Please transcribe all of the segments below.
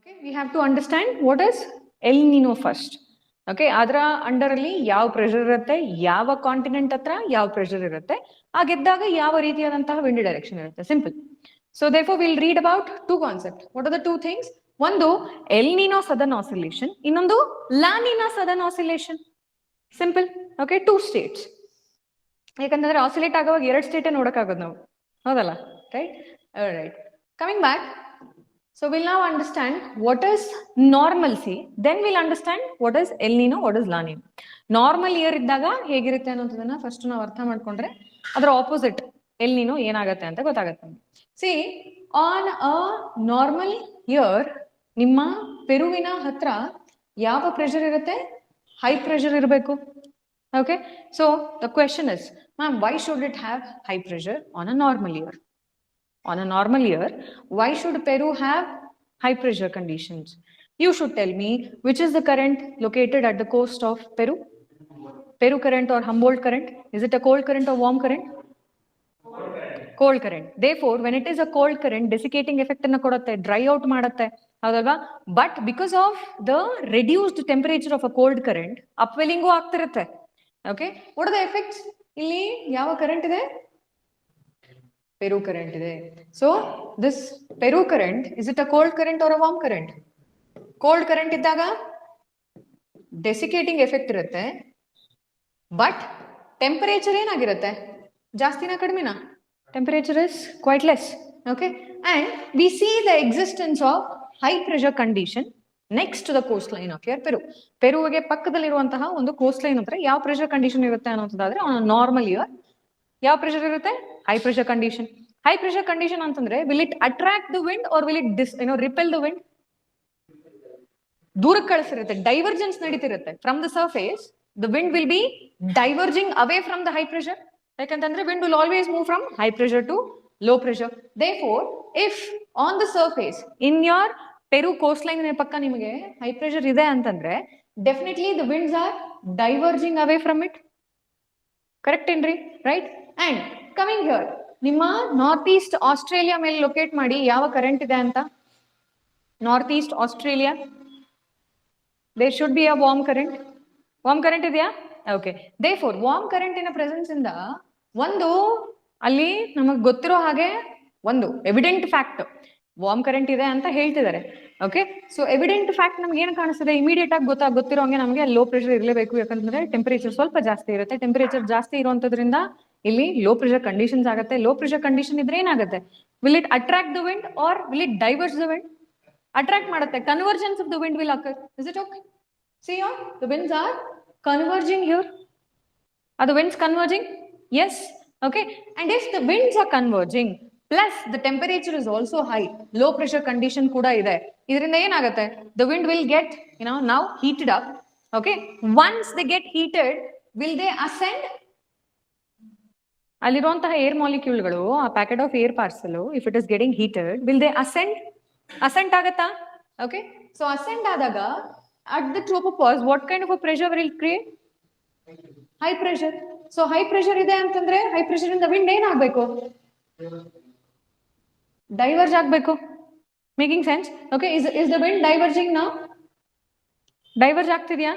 Okay, we have to understand what is El-Nino first. Okay, ಅದರ under ಅಲ್ಲಿ ಯಾವ pressure ಇರುತ್ತೆ, ಯಾವ ಕಾಂಟಿನೆಂಟ್ ಹತ್ರ ಯಾವ ಪ್ರೆಷರ್ ಇರುತ್ತೆ, ಹಾಗಿದ್ದಾಗ ಯಾವ ರೀತಿಯಾದಂತಹ ವಿಂಡ್ ಡೈರೆಕ್ಷನ್ ಇರುತ್ತೆ. Simple. So therefore we'll read about two concepts. What are the two things? ಒಂದು El-Nino southern oscillation, ಇನ್ನೊಂದು La Nina southern oscillation. Simple. Okay, two states. ಯಾಕಂತಂದ್ರೆ ಆಸಿಲೇಟ್ ಆಗುವಾಗ ಎರಡು ಸ್ಟೇಟ್ ನೋಡಕ್ಕಾಗೋದು ನಾವು, ಹೌದಲ್ಲ? Right. Right. Coming back. So we'll now understand what is normalcy. Then we'll understand what is El-Nino, what is La Nina. Normal year ಇದ್ದಾಗ ಹೇಗಿರುತ್ತೆ ಅನ್ನೋದನ್ನ first ನಾವು ಅರ್ಥ ಮಾಡ್ಕೊಂಡ್ರೆ ಅದರ ಆಪೋಸಿಟ್ El-Nino ಏನಾಗುತ್ತೆ ಅಂತ ಗೊತ್ತಾಗುತ್ತೆ. See, on a normal year ನಿಮ್ಮ ಪೆರುವಿನ ಹತ್ರ ಯಾವ ಪ್ರೆಷರ್ ಇರುತ್ತೆ? ಹೈ ಪ್ರೆಷರ್ ಇರಬೇಕು. Okay, so the question is, ma'am, why should it have high pressure on a normal year? On a normal year, why should Peru have high pressure conditions? You should tell me which is the current located at the coast of Peru? Peru current or Humboldt current? Is it a cold current or warm current? Cold current. Therefore, when it is a cold current, desiccating effect anna kodutte, dry out ಮಾಡುತ್ತೆ, ಹೌದಲ್ವಾ? But because of the reduced temperature of a cold current, upwelling ಆಗ್ತಿರುತ್ತೆ. Okay, what are the effects? ಇಲ್ಲಿ ಯಾವ current ಇದೆ? Peru current ಇದೆ. So this Peru current, is it a cold current or a warm current? Cold current ಇದ್ದಾಗ desiccating effect ಇರುತ್ತೆ, but temperature ಏನಾಗಿರುತ್ತೆ? ಜಾಸ್ತಿನಾ ಕಡಿಮೆನಾ? Temperature is quite less. Okay, and we see the existence of high pressure condition next to the coastline of your Peru. ಪೆರುವಿಗೆ ಪಕ್ಕದಲ್ಲಿರುವಂತಹ ಒಂದು coast line ಹತ್ರ ಯಾವ pressure condition ಇರುತ್ತೆ ಅನ್ನೋದಾದ್ರೆ on normal year ಯಾವ pressure ಇರುತ್ತೆ? High pressure condition. High pressure condition ಅಂತಂದ್ರೆ will it attract the wind or will it repel the wind? ದೂರಕ್ಕೆ ಕಳಿಸಿರುತ್ತೆ, ಡೈವರ್ಜೆನ್ಸ್ ನಡೀತಿರುತ್ತೆ. From the surface the wind will be diverging away from the high pressure. ಯಾಕಂತಂದ್ರೆ wind will always move from high pressure to low pressure. Therefore if on the surface in your Peru coast line ಪಕ್ಕ ನಿಮಗೆ high pressure ಇದೆ ಅಂತಂದ್ರೆ definitely the winds are diverging away from it. Correct ಏನ್ರಿ? Right. And coming here, ನಿಮ್ಮ north east Australia ಮೇಲೆ locate ಮಾಡಿ ಯಾವ current ಇದೆ ಅಂತ. North east Australia, there should be a warm current. Warm current ಇದೆಯಾ? ಓಕೆ. ದೇರ್ಫೋರ್ ವಾರ್ಮ್ ಕರೆಂಟಿನ presence ಇಂದ ಒಂದು ಅಲ್ಲಿ ನಮಗೆ ಗೊತ್ತಿರೋ ಹಾಗೆ ಒಂದು ಎವಿಡೆಂಟ್ ಫ್ಯಾಕ್ಟ್ ವಾರ್ಮ್ ಕರೆಂಟ್ ಇದೆ ಅಂತ ಹೇಳ್ತಿದ್ದಾರೆ. ಓಕೆ, ಸೊ ಎವಿಡೆಂಟ್ ಫ್ಯಾಕ್ಟ್ ನಮ್ಗೆ ಏನು ಕಾಣಿಸ್ತದೆ? ಇಮಿಡಿಯೇಟ್ ಆಗಿ ಗೊತ್ತಿರೋ ಹಂಗೆ ನಮಗೆ ಲೋ ಪ್ರೆಷರ್ ಇರಲೇಬೇಕು. ಯಾಕಂತಂದ್ರೆ ಟೆಂಪರೇಚರ್ ಸ್ವಲ್ಪ ಜಾಸ್ತಿ ಇರುತ್ತೆ. ಟೆಂಪರೇಚರ್ ಜಾಸ್ತಿ ಇರುವಂತದ್ರಿಂದ ಇಲ್ಲಿ ಲೋ ಪ್ರೆಷರ್ ಕಂಡೀಷನ್ಸ್ ಆಗುತ್ತೆ. ಲೋ ಪ್ರೆಷರ್ ಕಂಡೀಷನ್ ಇದ್ರೆ ಏನಾಗುತ್ತೆ? Will it attract the wind or will it diverse the wind? Attract ಮಾಡುತ್ತೆ. Convergence of the wind will occur. Is it okay? See here, the winds are converging here. Are the winds converging? Yes. Okay. And if the winds are converging, plus the temperature is also high, low pressure condition kuda ide, idrinda enagutte? The wind will get, now heated up. Okay. Once they get heated, will they ascend? ಅಲ್ಲಿರುವಂತಹ air ಮಾಲಿಕ್ಯೂಲ್ಗಳು, ಆ packet of air parcel, if it is getting heated, will they ascend? Asset ಆಗತ್ತಾ? Okay, so ascend ಆದಾಗ at the tropopause what kind of a pressure will it create? High pressure. So high pressure ಇದೆ ಅಂತಂದ್ರೆ high pressure ಇಂದ wind ಏನಾಗಬೇಕು? Diverge ಆಗಬೇಕು. Making sense? Okay, is the wind diverging now? Diverge ಆಗ್ತಿದ್ಯಾ?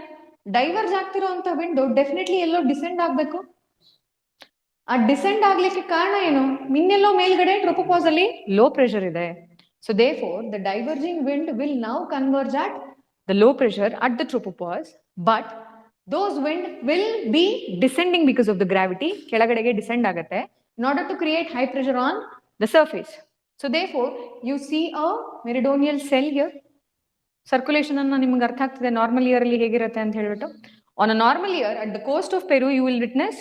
Diverge ಆಗ್ತಿರೋಂತ wind definitely ಎಲ್ಲೋ descend ಆಗಬೇಕು. ಆ descend ಆಗ್ಲಿಕ್ಕೆ ಕಾರಣ ಏನು? ಇನ್ನೆಲ್ಲೋ ಮೇಲ್ಗಡೆ ಟ್ರೋಪೋಪಾಸ್ ಅಲ್ಲಿ ಲೋ ಪ್ರೆಷರ್ ಇದೆ. So therefore the diverging wind will now converge at the low pressure at the tropopause, but those wind will be descending because of the gravity. ಕೆಳಗಡೆಗೆ descend ಆಗುತ್ತೆ in order to create high pressure on the surface. So therefore you see a meridional cell here. Circulation ಅನ್ನ ನಿಮಗೆ ಅರ್ಥ ಆಗ್ತಿದೆ normal year ಅಲ್ಲಿ ಹೇಗಿರುತ್ತೆ ಅಂತ ಹೇಳ್ಬಿಟ್ಟು. On a normal year at the coast of Peru you will witness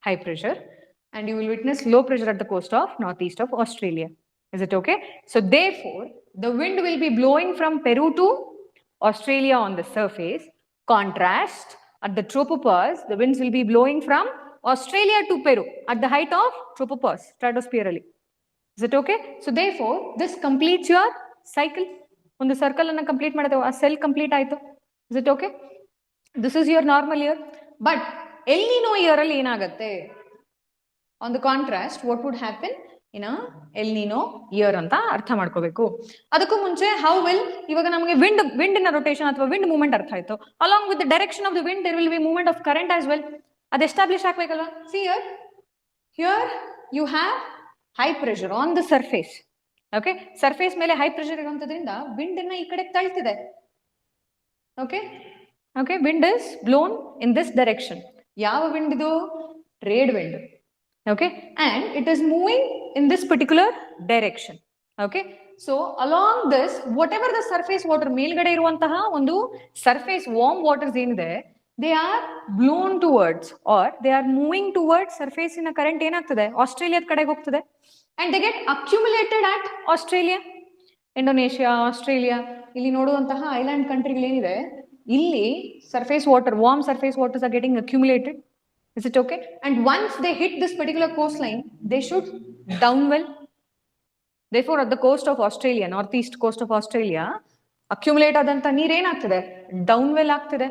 high pressure and you will witness low pressure at the coast of northeast of Australia. Is it okay? So therefore the wind will be blowing from Peru to Australia on the surface. Contrast, at the tropopause, the winds will be blowing from Australia to Peru at the height of tropopause, stratospherally. Is it okay? So therefore, this completes your cycle. On the circle and complete madate, a cell complete aito. Is it okay? This is your normal year. But El-Nino year alli enagutte? On the contrast, what would happen? In El Nino year ಅಂತ ಅರ್ಥ ಮಾಡ್ಕೋಬೇಕು. ಅದಕ್ಕೂ ಮುಂಚೆ how will, ಇವಾಗ ನಮಗೆ ವಿಂಡಿನ rotation ಅಥವಾ wind movement ಅರ್ಥ ಆಯ್ತು. Along with the direction of the wind there will be movement of current as well. ಅದು ಎಸ್ಟಾಬ್ಲಿಷ್ ಆಗ್ಬೇಕಲ್ವಾ. See here you have high pressure on the surface. Okay, surface ಮೇಲೆ high ಪ್ರೆಷರ್ ಇರುವಂತದ್ರಿಂದ wind ಅನ್ನ ಈ ಕಡೆ ತಳ್ತಿದೆ. Okay okay, wind is blown in this direction. ಯಾವ ವಿಂಡ್ ಇದು? Trade wind. Okay, and it is moving in this particular direction. Okay, so along this whatever the surface water ಮೇಲ್ಗಡೆ ಇರುವಂತಹ ಒಂದು surface warm waters ಏನಿದೆ, they are blown towards or they are moving towards surface ಇನ current ಏನಾಗ್ತದೆ ಆಸ್ಟ್ರೇಲಿಯಾದ ಕಡೆಗೆ ಹೋಗ್ತದೆ, and they get accumulated at Australia, Indonesia, Australia, ಇಲ್ಲಿ ನೋಡುವಂತಹ ಐಲ್ಯಾಂಡ್ ಕಂಟ್ರಿಗಳೇನಿದೆ, ಇಲ್ಲಿ surface water, warm surface waters are getting accumulated. Is it okay? And once they hit this particular coastline, they should downwell. Therefore, at the coast of Australia, northeast coast of Australia, accumulate adanta neer enaagtide, downwell aagtide.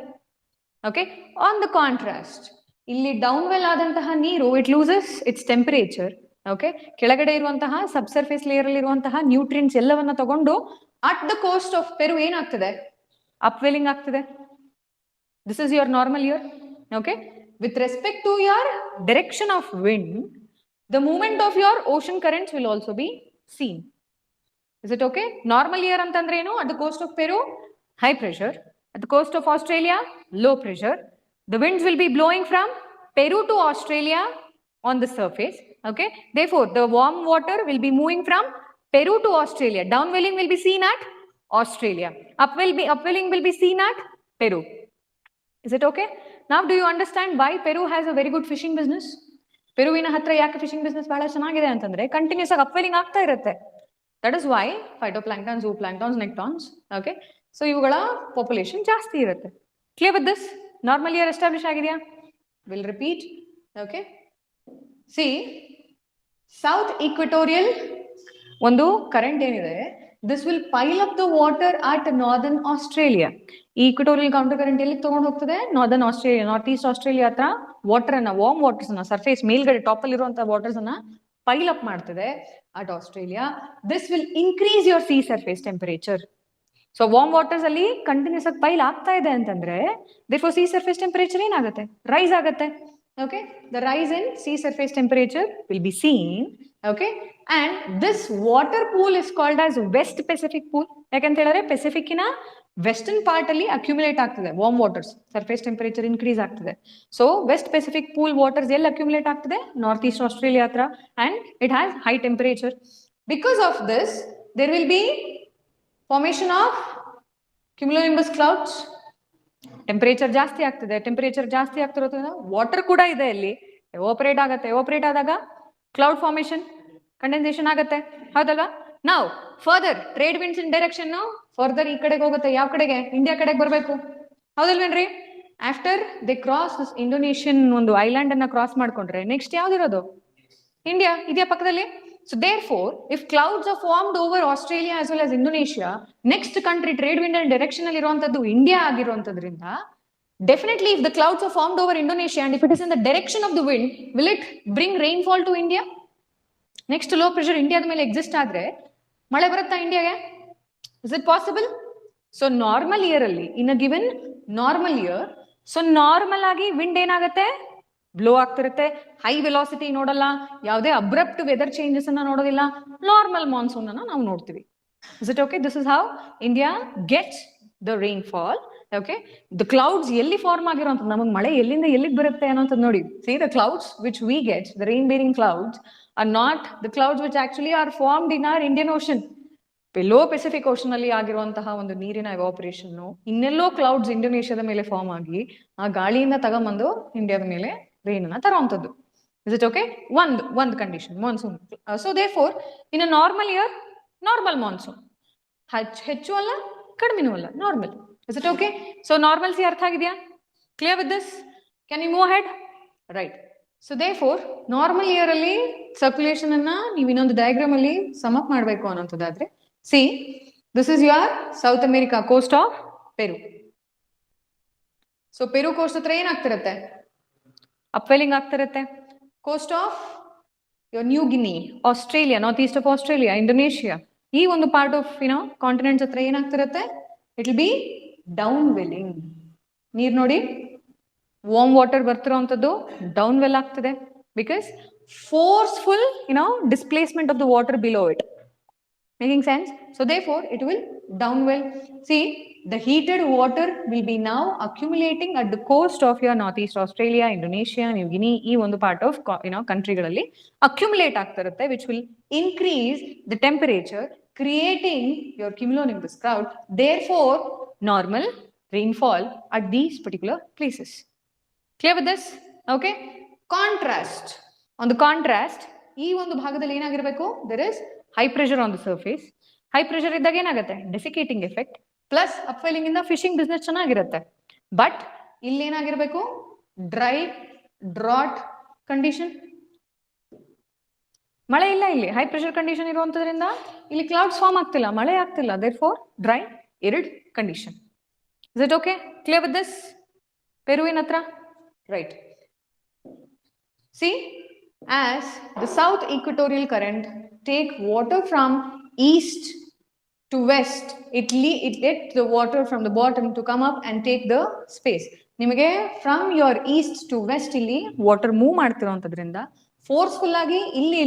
Okay? On the contrast, illi downwell adantaha neeru, it loses its temperature. Okay? ಕೆಳಗಡೆ ಇರುವಂತಹ subsurface layer ಅಲ್ಲಿ ಇರುವಂತಹ nutrients ಎಲ್ಲವನ್ನ ತಗೊಂಡು at the coast of Peru ಏನಾಗ್ತದೆ? upwelling ಆಗ್ತದೆ. This is your normal year. Okay? With respect to your direction of wind, the movement of your ocean currents will also be seen. Is it okay? Normal year antandre enu? At the coast of Peru, high pressure. At the coast of Australia, low pressure. The winds will be blowing from Peru to Australia on the surface. Okay. Therefore, the warm water will be moving from Peru to Australia. Downwelling will be seen at Australia. Upwelling will be seen at Peru. Is it okay? Now do you understand why Peru has a very good fishing business? ಪೆರುವಿನ ಹತ್ರ ಯಾಕೆ fishing business ಬಹಳ ಚೆನ್ನಾಗಿದೆ ಅಂತಂದ್ರೆ continuous ಆಗಿ upwelling ಆಗ್ತಾ ಇರುತ್ತೆ. That is why phytoplankton, zooplanktons, nektons, okay, so ಇವುಗಳ population ಜಾಸ್ತಿ ಇರುತ್ತೆ. Clear with this? Normal year establish ಆಗಿದೆಯಾ? Will repeat. Okay, see south equatorial ಒಂದು ಕರೆಂಟ್ ಏನಿದೆ, this will pile up the water at northern Australia. ಈ equatorial counter current ಎಲ್ಲಿ ತಗೊಂಡು ಹೋಗ್ತದೆ? Northern Australia, north east Australia ಹತ್ರ ವಾಟರ್ ಅನ್ನ, warm waters ಅನ್ನ, ಸರ್ಫೇಸ್ ಮೇಲ್ಗಡೆ ಟಾಪ್ ಅಲ್ಲಿ ಇರುವಂತಹ ವಾಟರ್ಸ್ ಅನ್ನ ಪೈಲ್ ಅಪ್ ಮಾಡ್ತದೆ at Australia. This will increase your sea surface temperature. So warm waters ಅಲ್ಲಿ ಕಂಟಿನ್ಯೂಸ್ ಆಗಿ ಪೈಲ್ ಆಗ್ತಾ ಇದೆ ಅಂತಂದ್ರೆ ದೇರ್ಫೋರ್ ಸಿ ಸರ್ಫೇಸ್ ಟೆಂಪರೇಚರ್ ಏನಾಗುತ್ತೆ? ರೈಸ್ ಆಗುತ್ತೆ. Okay, the rise in sea surface temperature will be seen. Okay, and this water pool is called as West Pacific pool. ಯಾಕಂತ ಹೇಳಿದ್ರೆ Pacific ಇನ ವೆಸ್ಟರ್ನ್ ಪಾರ್ಟ್ ಅಲ್ಲಿ ಅಕ್ಯುಮುಲೇಟ್ ಆಗ್ತದೆ warm waters, surface temperature increase ಆಗ್ತದೆ. So west Pacific pool waters ಎಲ್ಲಿ accumulate ಆಗ್ತದೆ? North east Australia ಹತ್ರ, and it has high temperature. Because of this there will be formation of cumulonimbus clouds. Temperature ಜಾಸ್ತಿ ಆಗ್ತದೆ. Temperature ಜಾಸ್ತಿ ಆಗ್ತಿರೋದ್ರಿಂದ water ಕೂಡ ಇದೆ ಅಲ್ಲಿ, ಎವಾಪರೇಟ್ ಆಗುತ್ತೆ. ಎವಾಪರೇಟ್ ಆದಾಗ ಕ್ಲೌಡ್ ಫಾರ್ಮೇಶನ್, ಕಂಡೆನ್ಸೇಷನ್ ಆಗುತ್ತೆ, ಹೌದಲ್ವಾ? ನಾವು further trade winds in direction further ಈ ಕಡೆಗೆ ಹೋಗುತ್ತೆ. ಯಾವ ಕಡೆಗೆ? ಇಂಡಿಯಾ ಕಡೆಗೆ ಬರಬೇಕು, ಹೌದಲ್ವೇನ್ರಿ? After they cross this Indonesian ಒಂದು ಐಲ್ಯಾಂಡ್ ಅನ್ನ ಕ್ರಾಸ್ ಮಾಡ್ಕೊಂಡ್ರೆ ನೆಕ್ಸ್ಟ್ ಯಾವ್ದಿರೋದು? ಇಂಡಿಯಾ ಇದೆಯಾ ಪಕ್ಕದಲ್ಲಿ. So therefore, if clouds are formed over Australia as well as Indonesia, next country trade wind and direction ಅಲ್ಲಿ ಇರುವಂತದ್ದು India ಆಗಿರುವಂತದ್ರಿಂದ definitely if the clouds are formed over Indonesia and if it is in the direction of the wind, will it bring rainfall to India? Next low pressure ಇಂಡಿಯಾದ ಮೇಲೆ exist ಆದ್ರೆ ಮಳೆ ಬರುತ್ತಾ ಇಂಡಿಯಾಗೆ? Is it possible? So normal year ಅಲ್ಲಿ, in a given normal year, so normal ಆಗಿ wind ಏನಾಗುತ್ತೆ? Blow ಆಗ್ತಿರುತ್ತೆ. ಹೈ ವೆಲಾಸಿಟಿ ನೋಡಲ್ಲ, ಯಾವುದೇ ಅಬ್ರಪ್ಟ್ ವೆದರ್ ಚೇಂಜಸ್ ಅನ್ನ ನೋಡೋದಿಲ್ಲ, ನಾರ್ಮಲ್ ಮಾನ್ಸೂನ್ ಅನ್ನ ನಾವು ನೋಡ್ತೀವಿ. Is it okay? This is how India gets the rainfall. Okay, the clouds ಎಲ್ಲಿ ಫಾರ್ಮ್ ಆಗಿರೋಂಥ, ನಮಗೆ ಮಳೆ ಎಲ್ಲಿಂದ ಎಲ್ಲಿಗೆ ಬರುತ್ತೆ ಅನ್ನೋಂಥದ್ದು ನೋಡಿ. See the clouds which we get, the rain bearing clouds are not the clouds which actually are formed in our Indian ocean. Low Pacific ocean ಅಲ್ಲಿ ಆಗಿರುವಂತಹ ಒಂದು ನೀರಿನ ಎವಾಪರೇಷನ್ ಇನ್ನೆಲ್ಲೋ ಕ್ಲೌಡ್ಸ್ ಇಂಡೋನೇಷ್ಯಾದ ಮೇಲೆ ಫಾರ್ಮ್ ಆಗಿ ಆ ಗಾಳಿಯಿಂದ ತಗೊಂಬಂದು ಇಂಡಿಯಾದ ಮೇಲೆ ರೈನ್ ಅನ್ನ ತರುವಂತದ್ದು. Is it okay? ಒಂದು condition monsoon. So therefore in a normal year, normal monsoon, ಹೆಚ್ಚು ಅಲ್ಲ ಕಡಿಮೆನೂ ಅಲ್ಲ, normal. Is it okay? So normalcy ಅರ್ಥ ಆಗಿದೆಯಾ? Clear with this? Can you move head? Right. So therefore normal year ಅಲ್ಲಿ circulation ಅನ್ನ ನೀವು ಇನ್ನೊಂದು ಡಯಾಗ್ರಾಮ್ ಅಲ್ಲಿ ಸಮ್ ಅಪ್ ಮಾಡಬೇಕು ಅನ್ನೋದಾದ್ರೆ, see this is your South America, coast of Peru. So Peru coast ಹತ್ರ ಏನಾಗ್ತಿರತ್ತೆ? ಅಪ್ವೆಲಿಂಗ್ ಆಗ್ತಿರುತ್ತೆ. Coast of your New Guinea, Australia, northeast of Australia, Indonesia, ಈ ಒಂದು ಪಾರ್ಟ್ ಆಫ್ ಕಾಂಟಿನೆಂಟ್ಸ್ ಹತ್ರ ಏನಾಗ್ತಿರತ್ತೆ, ಇಟ್ ವಿಲ್ ಬಿ ಡೌನ್ ವೆಲ್ಲಿಂಗ್. ನೀರ್ ನೋಡಿ, ವಾರ್ಮ್ ವಾಟರ್ ಬರ್ತಿರೋಂಥದ್ದು ಡೌನ್ ವೆಲ್ ಆಗ್ತದೆ, because forceful displacement of the water below it. Making sense? So therefore it will downwell. See, the heated water will be now accumulating at the coast of your northeast Australia, Indonesia, New Guinea, ಈ ಒಂದು part of countryಗಳಲ್ಲಿ accumulate ಆಗ್ತಿರುತ್ತೆ, which will increase the temperature, creating your cumulonimbus cloud, therefore normal rainfall at these particular places. Clear with this? Okay. Contrast. On the contrast, ಈ ಒಂದು ಭಾಗದಲ್ಲಿ ಏನಾಗಿರಬೇಕು, there is high pressure on the surface. High pressure ಇದ್ದಾಗ ಏನಾಗುತ್ತೆ, ಡೆಸಿಕೇಟಿಂಗ್ effect plus ಅಪ್ವೆಲ್ಲಿಂಗ್ ಇಂದ fishing business ಚೆನ್ನಾಗಿರುತ್ತೆ. But ಇಲ್ಲಿ ಏನಾಗಿರ್ಬೇಕು, ಡ್ರೈ ಡ್ರಾಟ್ ಕಂಡೀಷನ್, ಮಳೆ ಇಲ್ಲ. ಇಲ್ಲಿ ಹೈ ಪ್ರೆಷರ್ ಕಂಡೀಷನ್ ಇರುವಂತದ್ರಿಂದ ಇಲ್ಲಿ ಕ್ಲೌಡ್ಸ್ ಫಾರ್ಮ್ ಆಗ್ತಿಲ್ಲ, ಮಳೆ ಆಗ್ತಿಲ್ಲ, therefore dry arid condition. Is it okay? Clear with this? ಪೆರುವಿನ ಹತ್ರ right. See, as the south equatorial current take water from east to west, it let the water from the bottom to come up and take the space. ನಿಮಗೆ from your east to west ಇಲ್ಲಿ water move ಮಾಡ್ತಿರೋಂಥದ್ರಿಂದ forceful ಆಗಿ ಇಲ್ಲಿ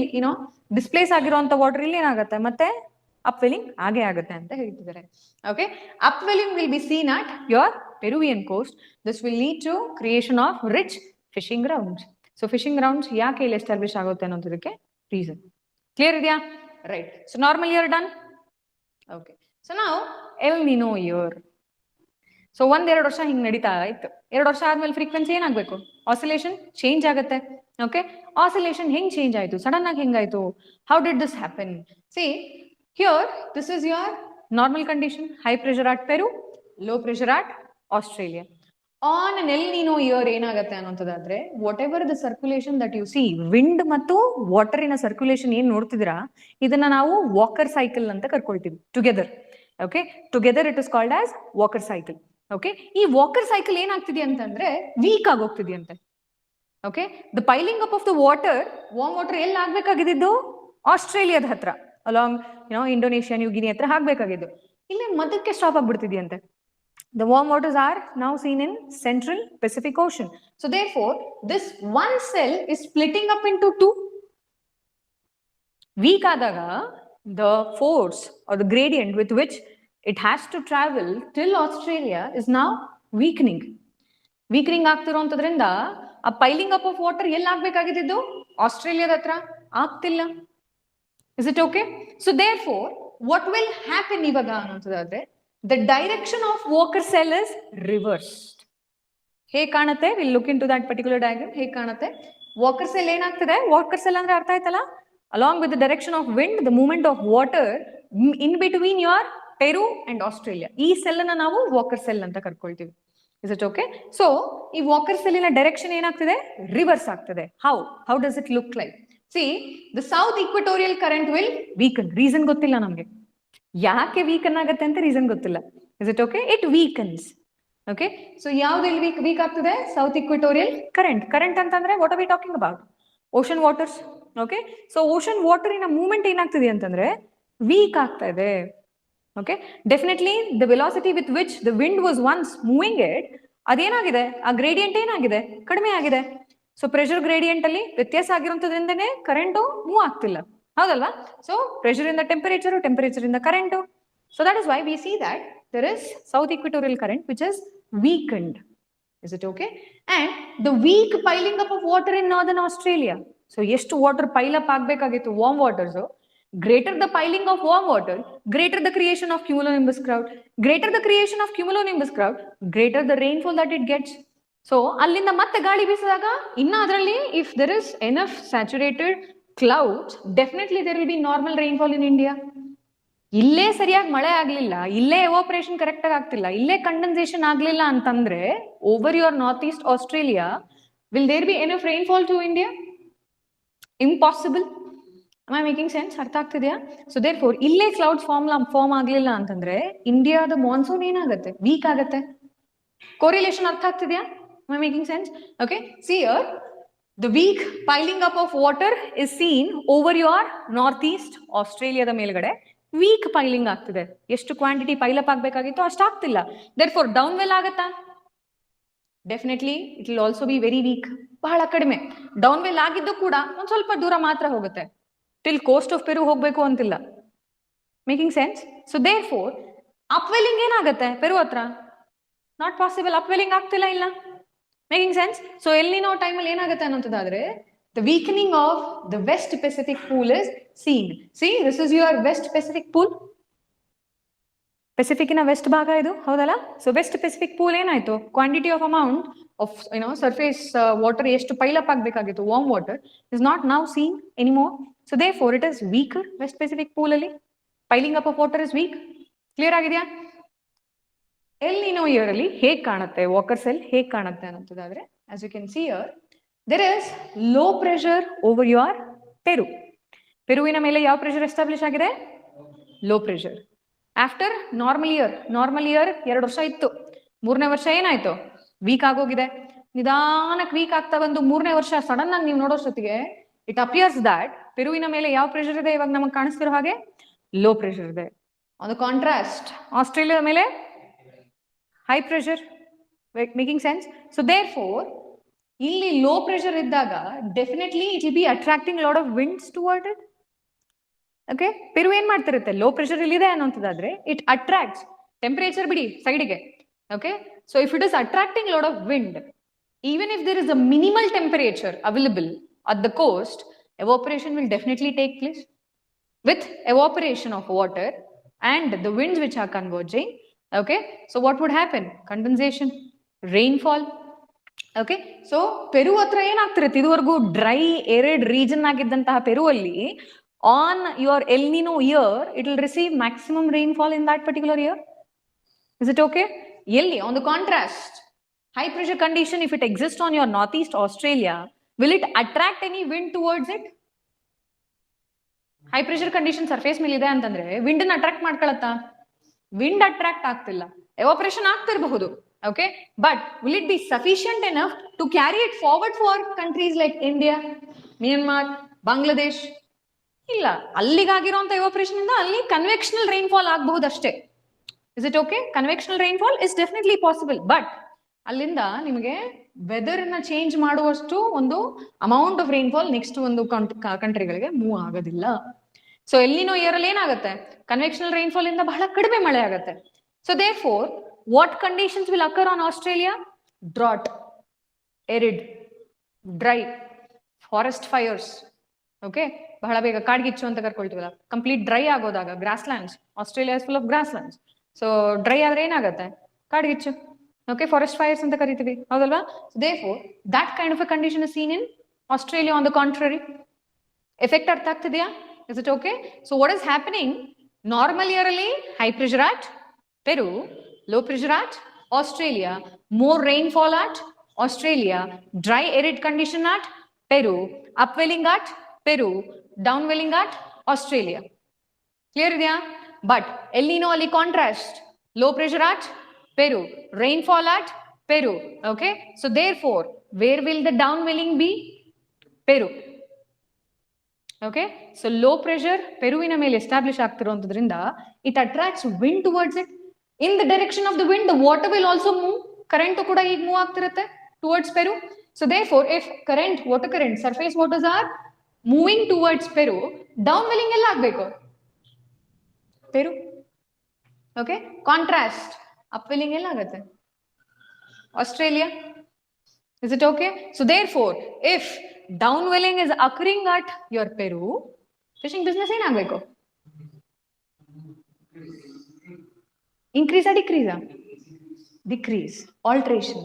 displays ಆಗಿರುವಂತ water ಇಲ್ಲಿ ಏನಾಗುತ್ತೆ, ಮತ್ತೆ ಅಪ್ವೆಲ್ಲಿಂಗ್ ಹಾಗೆ ಆಗುತ್ತೆ ಅಂತ ಹೇಳ್ತಿದ್ದಾರೆ. Okay, upwelling will be seen at your Peruvian coast. This will lead to creation of rich fishing grounds. So fishing grounds ಯಾಕೆ ಇಲ್ಲಿ ಎಸ್ಟಾಬ್ಲಿಷ್ ಆಗುತ್ತೆ ಅನ್ನೋದಕ್ಕೆ ರೀಸನ್ ಕ್ಲಿಯರ್ ಇದೆಯಾ? Right. So normal year done. Okay, so ನಾವು El Nino year. So 1-2 ವರ್ಷ ಹಿಂಗ್ ನಡೀತಾ ಇತ್ತು. 2 ವರ್ಷ ಆದ್ಮೇಲೆ ಫ್ರೀಕ್ವೆನ್ಸಿ ಏನಾಗ್ಬೇಕು, ಆಸಿಲೇಷನ್ ಚೇಂಜ್ ಆಗುತ್ತೆ. ಓಕೆ, ಆಸಿಲೇಷನ್ ಹೆಂಗ್ ಚೇಂಜ್ ಆಯ್ತು, ಸಡನ್ ಆಗಿ ಹೆಂಗಾಯ್ತು, how did this happen? See here, this is your normal condition, high pressure at Peru, low pressure at Australia. On an El Nino year ಏನಾಗುತ್ತೆ ಅನ್ನೋದಾದ್ರೆ, whatever the circulation that you see, wind ಮತ್ತು ವಾಟರಿನ circulation ಏನ್ ನೋಡ್ತಿದ್ದೀರಾ, ಇದನ್ನ ನಾವು Walker cycle ಅಂತ ಕರ್ಕೊಳ್ತೀವಿ together. Okay, together it is called as Walker cycle. Okay, ಈ ವಾಕರ್ ಸೈಕಲ್ ಏನಾಗ್ತಿದೆ ಅಂತಂದ್ರೆ ವೀಕ್ ಆಗೋಗ್ತಿದೆಯಂತೆ. Okay, the piling up of the water, warm water ಎಲ್ಲಿ ಆಗ್ಬೇಕಾಗಿದ್ದು, ಆಸ್ಟ್ರೇಲಿಯಾದ ಹತ್ರ ಅಲಾಂಗ್ ಇಂಡೋನೇಷಿಯಾ, ನ್ಯೂ ಗಿನಿ ಹತ್ರ ಆಗ್ಬೇಕಾಗಿದ್ದು, ಇಲ್ಲಿ ಮಧ್ಯಕ್ಕೆ stop ಆಗ್ಬಿಡ್ತಿದೆಯಂತೆ. The warm waters are now seen in Central Pacific Ocean. So therefore, this one cell is splitting up into two. Weak adaga, the force or the gradient with which it has to travel till Australia is now weakening. Weakening ಆಗ್ತಿರೋಂಥದ್ರಿಂದ ಆ piling up of water ಎಲ್ಲಿ ಆಗ್ಬೇಕಾಗಿದ್ದು, ಆಸ್ಟ್ರೇಲಿಯಾದ ಹತ್ರ ಆಗ್ತಿಲ್ಲ. Is it okay? So therefore, what will happen ಇವಾಗ ಅನ್ನೋದಾದ್ರೆ, the direction of Walker cell is reversed. ಹೇಗೆ ಕಾಣುತ್ತೆ, we'll look into that particular diagram. ಹೇಗೆ ಕಾಣುತ್ತೆ, Walker cell ಏನಾಗ್ತದೆ, Walker cell ಅಂದ್ರೆ ಅರ್ಥ ಆಯ್ತಲ್ಲ, along with the direction of wind, the movement of water in between your Peru and Australia. ಈ cell ಅನ್ನ ನಾವು Walker cell ಅಂತ ಕರ್ಕೊಳ್ತೀವಿ. Is it okay? So ಈ Walker cell ನ ಡೈರೆಕ್ಷನ್ ಏನಾಗ್ತದೆ, ರಿವರ್ಸ್ ಆಗ್ತದೆ. How does it look like? See, the south equatorial current will weaken. Reason ಗೊತ್ತಿಲ್ಲ ನಮಗೆ, ಯಾಕೆ ವೀಕನ್ ಆಗುತ್ತೆ ಅಂತ ರೀಸನ್ ಗೊತ್ತಿಲ್ಲ. Is it okay? It weakens. Okay, so ಯಾವ್ದು ಇಲ್ಲಿ ವೀಕ್ ಆಗ್ತದೆ, ಸೌತ್ ಇಕ್ವಿಟೋರಿಯಲ್ ಕರೆಂಟ್. ಕರೆಂಟ್ ಅಂತಂದ್ರೆ what are we talking about, ocean waters. Okay, so ocean ವಾಟರಿನ ಮೂವ್ಮೆಂಟ್ ಏನಾಗ್ತಿದೆ ಅಂತಂದ್ರೆ ವೀಕ್ ಆಗ್ತಾ ಇದೆ. Okay, definitely the velocity with which the wind was once moving it, ಅದೇನಾಗಿದೆ, ಆ ಗ್ರೇಡಿಯಂಟ್ ಏನಾಗಿದೆ, ಕಡಿಮೆ ಆಗಿದೆ. ಸೊ ಪ್ರೆಷರ್ ಗ್ರೇಡಿಯಂಟ್ ಅಲ್ಲಿ ವ್ಯತ್ಯಾಸ ಆಗಿರೋದ್ರಿಂದನೇ ಕರೆಂಟು ಮೂವ್ ಆಗ್ತಿಲ್ಲ, ಹೌದಲ್ವಾ? ಸೊ ಪ್ರೆಷರ್ ಇಂದ ಟೆಂಪರೇಚರ್, ಟೆಂಪರೇಚರ್ ಇಂದ current. So that is why we see that there is south equatorial current which is weakened. Is it okay? And the weak piling up of water in northern Australia. So ಎಷ್ಟು water pile up ಆಗ್ಬೇಕಾಗಿತ್ತು, warm waters, greater the piling of warm water, greater the creation of cumulonimbus cloud, greater the creation of cumulonimbus cloud, greater the rainfall that it gets. So ಅಲ್ಲಿಂದ ಮತ್ತೆ ಗಾಳಿ ಬೀಸಿದಾಗ ಇನ್ನ ಅದರಲ್ಲಿ if there is enough saturated clouds, definitely there will be normal rainfall in India. ಇಲ್ಲೇ ಸರಿಯಾಗಿ ಮಳೆ ಆಗ್ಲಿಲ್ಲ, ಇಲ್ಲೇ ಎವಾಪರೇಷನ್ ಕರೆಕ್ಟ್ ಆಗಿ ಆಗ್ತಿಲ್ಲ, ಇಲ್ಲೇ ಕಂಡೆನ್ಸೇಷನ್ ಆಗ್ಲಿಲ್ಲ ಅಂತಂದ್ರೆ over your north east Australia will there be enough rainfall to India? Impossible. am I making sense? ಅರ್ಥ ಆಗ್ತಿದೆಯಾ? ಸೊ ದೇರ್ ಫೋರ್ ಇಲ್ಲೇ ಕ್ಲೌಡ್ಸ್ ಫಾರ್ಮ್ ಆಗ್ಲಿಲ್ಲ ಅಂತಂದ್ರೆ ಇಂಡಿಯಾದ ಮಾನ್ಸೂನ್ ಏನಾಗುತ್ತೆ, ವೀಕ್ ಆಗುತ್ತೆ. ಕೋರಿಲೇಷನ್ ಅರ್ಥ ಆಗ್ತಿದೆಯಾ? am I making sense? Okay, see here, The weak piling up of water is seen over your northeast ಆಸ್ಟ್ರೇಲಿಯಾದ ಮೇಲ್ಗಡೆ ವೀಕ್ ಪೈಲಿಂಗ್ ಆಗ್ತಿದೆ. ಎಷ್ಟು ಕ್ವಾಂಟಿಟಿ ಪೈಲಪ್ ಆಗಬೇಕಾಗಿತ್ತು ಅಷ್ಟು ಆಗ್ತಿಲ್ಲ. ದೇರ್ಫೋರ್ ಡೌನ್ ವೆಲ್ ಆಗತ್ತಾ? Definitely it will also be very weak, ಬಹಳ ಕಡಿಮೆ. ಡೌನ್ ವೆಲ್ ಆಗಿದ್ದು ಕೂಡ ಒಂದ್ ಸ್ವಲ್ಪ ದೂರ ಮಾತ್ರ ಹೋಗುತ್ತೆ, ಟಿಲ್ ಕೋಸ್ಟ್ ಆಫ್ ಪೆರು ಹೋಗ್ಬೇಕು ಅಂತಿಲ್ಲ. Making sense? ಸೊ ದೇರ್ಫೋರ್ ಅಪ್ವೆಲ್ಲಿಂಗ್ ಏನಾಗುತ್ತೆ ಪೆರು ಹತ್ರ? ನಾಟ್ ಪಾಸಿಬಲ್, ಅಪ್ವೆಲ್ಲಿಂಗ್ ಆಗ್ತಿಲ್ಲ ಇಲ್ಲ. Making sense? ಸೊ ಎಲ್ನಿನೋ ಟೈಮಲ್ಲಿ ಏನಾಗುತ್ತೆ ಅನ್ನೋದಾದ್ರೆ the weakening of the West Pacific pool is seen. See, this is your West Pacific pool. ಪೆಸಿಫಿಕ್ಕಿನ ವೆಸ್ಟ್ ಭಾಗ ಇದು, ಹೌದಲ್ಲ? ಸೊ ವೆಸ್ಟ್ ಪೆಸಿಫಿಕ್ ಪೂಲ್ ಏನಾಯ್ತು? Quantity of amount of surface water ಎಷ್ಟು pile up ಆಗಬೇಕಾಗಿತ್ತು, warm water, is not now seen anymore. So therefore it is weaker. West Pacific pool ಅಲ್ಲಿ piling up of water is weak. Clear ಆಗಿದೆಯಾ? El Nino year ಅಲ್ಲಿ ಹೇಗೆ ಕಾಣುತ್ತೆ, walker cell ಹೇಗೆ ಕಾಣುತ್ತೆ ಅನ್ನೋದಾದ್ರೆ, as you can see here, there is low pressure over your Peru. ಪೆರುವಿನ ಮೇಲೆ ಯಾವ ಪ್ರೆಷರ್ ಎಸ್ಟಾಬ್ಲಿಷ್ ಆಗಿದೆ? Low pressure. After normal year 2 ವರ್ಷ ಇತ್ತು, 3ನೇ ವರ್ಷ ಏನಾಯ್ತು? ವೀಕ್ ಆಗೋಗಿದೆ. ನಿಧಾನಕ್ಕೆ ವೀಕ್ ಆಗ್ತಾ ಬಂದು 3ನೇ ವರ್ಷ ಸಡನ್ ಆಗಿ ನೀವು ನೋಡೋಷ್ಟೊತ್ತಿಗೆ ಇಟ್ ಅಪಿಯರ್ಸ್ ದಟ್ ಪೆರುವಿನ ಮೇಲೆ ಯಾವ ಪ್ರೆಷರ್ ಇದೆ ಇವಾಗ ನಮಗೆ ಕಾಣಿಸ್ತಿರೋ ಹಾಗೆ? ಲೋ ಪ್ರೆಷರ್ ಇದೆ. ಆನ್ ದ ಕಾಂಟ್ರಾಸ್ಟ್ ಆಸ್ಟ್ರೇಲಿಯಾ ಮೇಲೆ high pressure. Making sense? So therefore ಇಲ್ಲಿ ಲೋ ಪ್ರೆಷರ್ ಇದ್ದಾಗ definitely it will be attracting lot of winds toward it. Okay, Peru ಏನ್ ಮಾಡ್ತಿರುತ್ತೆ? ಲೋ ಪ್ರೆಷರ್ ಇಲ್ಲಿದೆ ಅನ್ನೋದಾದ್ರೆ ಇಟ್ ಅಟ್ರಾಕ್ಟ್ಸ್ ಟೆಂಪರೇಚರ್ ಬಿಡಿ ಸೈಡ್ಗೆ. Okay, so if it is attracting lot of wind, even if there is a minimal temperature available at the coast, evaporation will definitely take place. With evaporation of water and the winds which are converging, okay, so what would happen? Condensation, rainfall. Okay, so Peru ಹತ್ರ ಏನಾಗ್ತಿರುತ್ತೆ? ಇದುವರೆಗೂ dry arid region ಆಗಿದ್ದಂತಹ Peru ಅಲ್ಲಿ on your El Nino year it will receive maximum rainfall in that particular year. Is it okay? ಎಲ್ಲಿ on the contrast high pressure condition, if it exists on your northeast Australia, will it attract any wind towards it? High pressure condition surface ಮೇಲೆ ಇದೆ ಅಂತಂದ್ರೆ wind ಅನ್ನು attract ಮಾಡ್ಕೊಳ್ಳುತ್ತಾ? wind attract ಆಗ್ತಿಲ್ಲ, evaporation ಆಗ್ತಿರಬಹುದು. Okay, but will it be sufficient enough to carry it forward for countries like India, Myanmar, Bangladesh? ಇಲ್ಲ, ಅಲ್ಲಿಗಾಗಿರುವಂತ evaporation ಇಂದ ಅಲ್ಲಿ convectional rainfall ಆಗಬಹುದು ಅಷ್ಟೇ. Is it okay? Convectional rainfall is definitely possible, but ಅಲ್ಲಿಂದ ನಿಮಗೆ weather ನ change ಮಾಡುವಷ್ಟು ಒಂದು ಅಮೌಂಟ್ ಆಫ್ ರೈನ್ಫಾಲ್ ನೆಕ್ಸ್ಟ್ ಒಂದು ಕಂಟ್ರಿಗಳಿಗೆ ಮೂವ್ ಆಗೋದಿಲ್ಲ. ಸೊ ಎಲ್-ನಿನೋ ಇಯರ್ ಅಲ್ಲಿ ಏನಾಗುತ್ತೆ? ಕನ್ವೆಕ್ಷನಲ್ ರೈನ್ಫಾಲ್ ಇಂದ ಬಹಳ ಕಡಿಮೆ ಮಳೆ ಆಗುತ್ತೆ. So therefore what conditions will occur on Australia? Drought, arid, dry, forest fires. Okay, ಬಹಳ ಬೇಗ ಕಾಡ್ಗಿಚ್ಚು ಅಂತ ಕರ್ಕೊಳ್ತೀವಲ್ಲ, ಕಂಪ್ಲೀಟ್ ಡ್ರೈ ಆಗೋದಾಗ grass lands, Australia is full of grass lands. So dry ಆದ್ರೆ ಏನಾಗುತ್ತೆ? ಕಾಡ್ಗಿಚ್ಚು. Okay, forest fires ಅಂತ ಕರಿತೀವಿ, ಹೌದಲ್ವಾ? Therefore, that kind of a condition is seen in Australia. On the contrary, effect ಅರ್ಥ ಆಗ್ತಿದೆಯಾ? Is it okay? So what is happening? Normal year ಅಲ್ಲಿ high pressure at Peru, low pressure at Australia, more rainfall at Australia, dry arid condition at Peru, upwelling at Peru, downwelling at Australia. Clear ಇದೆಯಾ? But El-Nino ಅಲ್ಲಿ contrast, low pressure at Peru, rainfall at Peru. Okay, so therefore where will the downwelling be? Peru. Okay, so low pressure ಪೆರುವಿನ ಮೇಲೆ establish ಆಗ್ತಿರೋದ್ರಿಂದ it attracts wind towards it. In the direction of the wind, the water will also move. Current ಕೂಡ ಈಗ move ಆಗ್ತಿರುತ್ತೆ towards Peru. So therefore if current, water current, surface waters are moving towards Peru, downwelling ಎಲ್ಲ ಆಗ್ಬೇಕು Peru. Okay, contrast upwelling ಎಲ್ಲ ಆಗುತ್ತೆ Australia. Is it okay? So therefore if downwelling is occurring at your Peru, fishing business ಏನಾಗಬೇಕು? increase or decrease? decrease, alteration,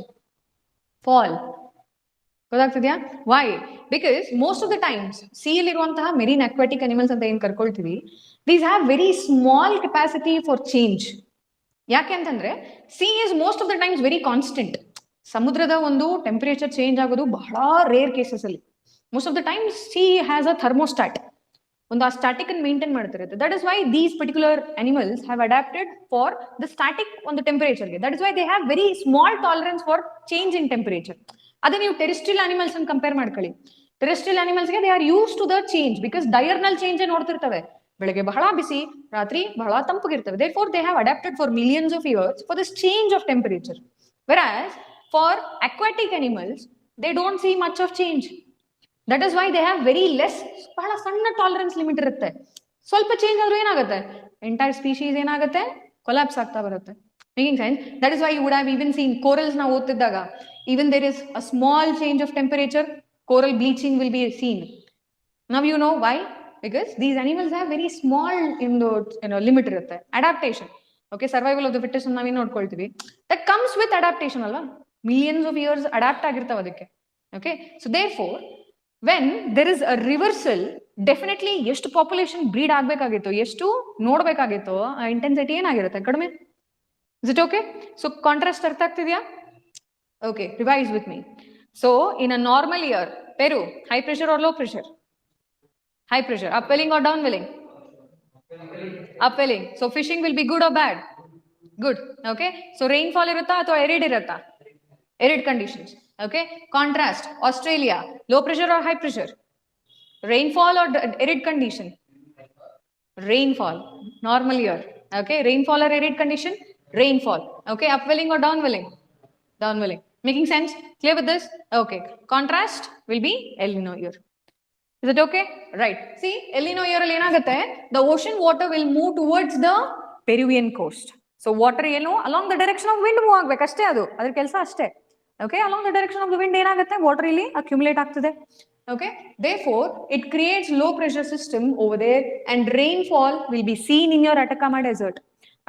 fall. ಗೊತ್ತಾಗ್ತಿದ್ಯಾ? why? because most of the times sea ಇರುವಂತಹ marine aquatic animals ಅಂತ ಏನ್ ಕರ್ಕೊಳ್ತೀವಿ, these have very small capacity for change. ಯಾಕೆ ಅಂತಂದ್ರೆ sea is most of the times very constant. ಸಮುದ್ರದ ಒಂದು temperature change ಆಗೋದು ಬಹಳ rare cases ಅಲ್ಲಿ. Most of the times sea has a thermostat, ಒಂದು ಆ ಸ್ಟಾಟಿಕ್ ಅನ್ನು ಮೇಂಟೈನ್ ಮಾಡ್ತಿರುತ್ತೆ. That is why these particular animals have adapted for the static ಒಂದು ಟೆಂಪರೇಚರ್ಗೆ. That is why they have very small tolerance for change in temperature. ಅದೇ ನೀವು terrestrial animals ಅನ್ನು compare ಮಾಡ್ಕೊಳ್ಳಿ. ಟೆರಿಸ್ಟ್ರಿಯಲ್ ಅನಿಮಲ್ಸ್ಗೆ they are use to the change because diurnal change ನೋಡ್ತಿರ್ತವೆ. ಬೆಳಗ್ಗೆ ಬಹಳ ಬಿಸಿ, ರಾತ್ರಿ ಬಹಳ ತಂಪಗಿರ್ತವೆ. therefore they have adapted for millions of years for this change of temperature. Whereas for aquatic animals they don't see much of change. That is why they have very less, ಬಹಳ ಸಣ್ಣ tolerance limit ಇರುತ್ತೆ. ಸ್ವಲ್ಪ change ಆದ್ರೂ ಏನಾಗುತ್ತೆ, entire species ಏನಾಗುತ್ತೆ, collapse ಆಗ್ತಾ ಬರುತ್ತೆ. Making sense? That is why you would have even seen corals ನಾವು ಓದ್ತಿದ್ದಾಗ even there is a small change of temperature, coral bleaching will be seen. Now you know why? Because these animals have very small limit irutte. Adaptation, okay, survival of the fittest navi nodkoltivi, that comes with adaptation alva. Millions of years adapt agirtava adakke. Okay, so therefore when there is a reversal, definitely ಎಷ್ಟು population bread ಆಗ್ಬೇಕಾಗಿತ್ತು, ಎಷ್ಟು ನೋಡ್ಬೇಕಾಗಿತ್ತು, ಆ intensity ಏನಾಗಿರುತ್ತೆ, ಕಡಿಮೆ. Is it okay? So contrast ಅರ್ಥ ಆಗ್ತಿದ್ಯಾ? Okay, revise with me. So in a normal year, Peru, high pressure or low pressure? High pressure. Upwelling or downwelling? Upwelling. So fishing will be good or bad? Good. Okay. So rainfall irutta or arid irutta? Arid conditions. Okay. Contrast, Australia, low pressure or high pressure? Rainfall or arid condition? Rainfall. Normal year. Okay. Rainfall or arid condition? Rainfall. Okay. Upwelling or downwelling? Downwelling. Making sense? Clear with this? Okay. Contrast will be El-Nino Year. Is it okay? Right. See, El-Nino Year alli enagutte, the ocean water will move towards the Peruvian coast. So water ಏನು along the direction of wind move ಆಗಬೇಕು ಅಷ್ಟೇ, ಅದು ಅದರ ಕೆಲಸ ಅಷ್ಟೇ. Okay, along the direction of the wind ಏನಾಗುತ್ತೆ, water ಇಲ್ಲಿ accumulate ಆಗ್ತದೆ. Okay, therefore it creates low pressure system over there and rainfall will be seen in your Atacama desert.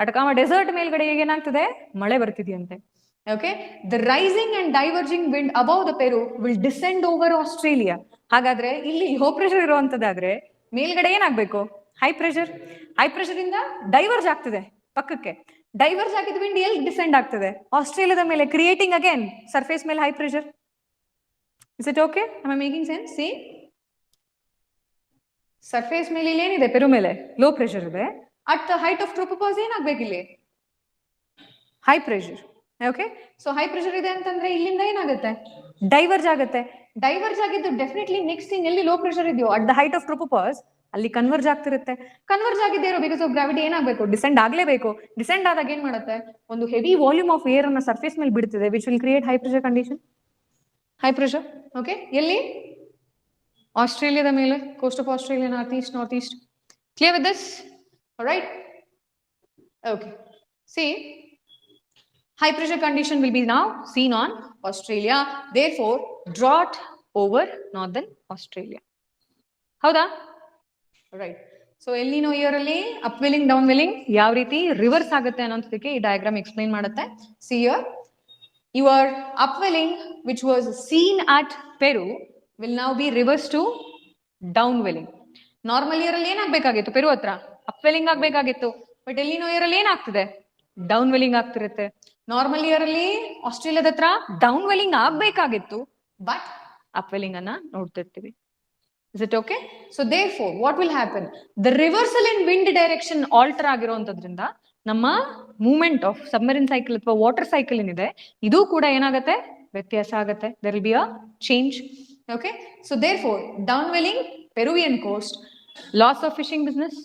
Atacama desert ಮೇಲ್ಗಡೆ ಏನಾಗ್ತದೆ, ಮಳೆ ಬರ್ತಿದೆಯಂತೆ. Okay, the rising and diverging wind above the Peru will descend over Australia. ಹಾಗಾದ್ರೆ ಇಲ್ಲಿ low pressure ಇರುವಂತದ್ದಾದ್ರೆ ಮೇಲ್ಗಡೆ ಏನಾಗಬೇಕು, high pressure. High pressure ಇಂದ diverge ಆಗ್ತದೆ ಪಕ್ಕಕ್ಕೆ. ಡೈವರ್ಜ್ ಆಗಿದ್ದ ವಿಂಡ್ ಎಲ್ಲಿ ಡಿಸೆಂಡ್ ಆಗ್ತದೆ, ಆಸ್ಟ್ರೇಲಿಯಾದ ಮೇಲೆ, ಕ್ರಿಯೇಟಿಂಗ್ ಅಗೇನ್ ಸರ್ಫೇಸ್ ಮೇಲೆ high pressure. Is it okay? Am I making sense? See, surface ಮೇಲೆ ಇಲ್ಲಿ ಏನಿದೆ, ಪೆರು ಮೇಲೆ ಲೋ ಪ್ರೆಷರ್ ಇದೆ. At the height of tropopause ಏನಾಗ್ಬೇಕು ಇಲ್ಲಿ, high pressure. Okay, so high pressure ಇದೆ ಅಂತಂದ್ರೆ ಇಲ್ಲಿಂದ ಏನಾಗುತ್ತೆ, ಡೈವರ್ಜ್ ಆಗುತ್ತೆ. ಡೈವರ್ಜ್ ಆಗಿದ್ದು ಡೆಫಿನೆಟ್ಲಿ ನೆಕ್ಸ್ಟ್ ಥಿಂಗ್ ಎಲ್ಲಿ ಲೋ ಪ್ರೆಷರ್ ಇದೆಯೋ at the height of tropopause ಅಲ್ಲಿ ಕನ್ವರ್ಜ್ ಆಗ್ತಿರುತ್ತೆ. ಕನ್ವರ್ಜ್ ಆಗಿದ್ದೇ ಇರೋ ಬಿಕಾಸ್ ಆಫ್ ಗ್ರಾವಿಟಿ ಏನಾಗಬೇಕು, ಡಿಸೆಂಡ್ ಆಗ್ಲೇಬೇಕು. ಡಿಸೆಂಡ್ ಆದಾಗ ಏನ್ ಮಾಡುತ್ತೆ, ಒಂದು ಹೆವಿ ವಾಲ್ಯೂಮ್ ಆಫ್ ಏರ್ ಅನ್ನ ಸರ್ಫೇಸ್ ಮೇಲೆ ಬಿಡ್ತಿದೆ, which will create high pressure condition. High pressure. Okay, ಎಲ್ಲಿ, ಆಸ್ಟ್ರೇಲಿಯಾದ ಮೇಲೆ, coast of Australia, north east. Clear with this? Right. Okay, see, high pressure condition will be now seen on Australia, therefore drought over northern Australia. ಹೌದಾ? Right. So El-Nino Year ಅಲ್ಲಿ ಅಪ್ವೆಲ್ಲಿಂಗ್ ಡೌನ್ವೆಲ್ಲಿಂಗ್ ಯಾವ ರೀತಿ reverse ಆಗುತ್ತೆ ಅನ್ನೋದಕ್ಕೆ ಈ ಡಯಾಗ್ರಾಮ್ ಎಕ್ಸ್ಪ್ಲೈನ್ ಮಾಡುತ್ತೆ. See here, your upwelling which was seen at Peru will now be reversed to downwelling. Normal year ಅಲ್ಲಿ ಏನಾಗಬೇಕಾಗಿತ್ತು, ಪೆರು ಹತ್ರ ಅಪ್ವೆಲ್ಲಿಂಗ್ ಆಗ್ಬೇಕಾಗಿತ್ತು. ಬಟ್ El-Nino Year ಅಲ್ಲಿ ಏನಾಗ್ತಿದೆ, ಡೌನ್ವೆಲ್ಲಿಂಗ್ ಆಗ್ತಿರುತ್ತೆ. ನಾರ್ಮಲ್ ಇಯರ್ ಅಲ್ಲಿ ಆಸ್ಟ್ರೇಲಿಯಾದ ಹತ್ರ ಡೌನ್ವೆಲ್ಲಿಂಗ್ ಆಗ್ಬೇಕಾಗಿತ್ತು, ಬಟ್ ಅಪ್ವೆಲ್ಲಿಂಗ್ ಅನ್ನ ನೋಡ್ತಿರ್ತೀವಿ. Is it okay? So therefore what will happen, the reversal in wind direction alter ಆಗಿರೋಂತದ್ರಿಂದ ನಮ್ಮ ಮೂವ್ಮೆಂಟ್ ಆಫ್ ಸಬ್ಮರೀನ್ ಸೈಕಲ್ ಅಥವಾ ವಾಟರ್ ಸೈಕಲ್ ಏನಿದೆ ಇದು ಕೂಡ ಏನಾಗುತ್ತೆ, ವ್ಯತ್ಯಾಸ ಆಗುತ್ತೆ. there will be a change. Okay, so therefore downwelling, Peruvian coast, loss of fishing business,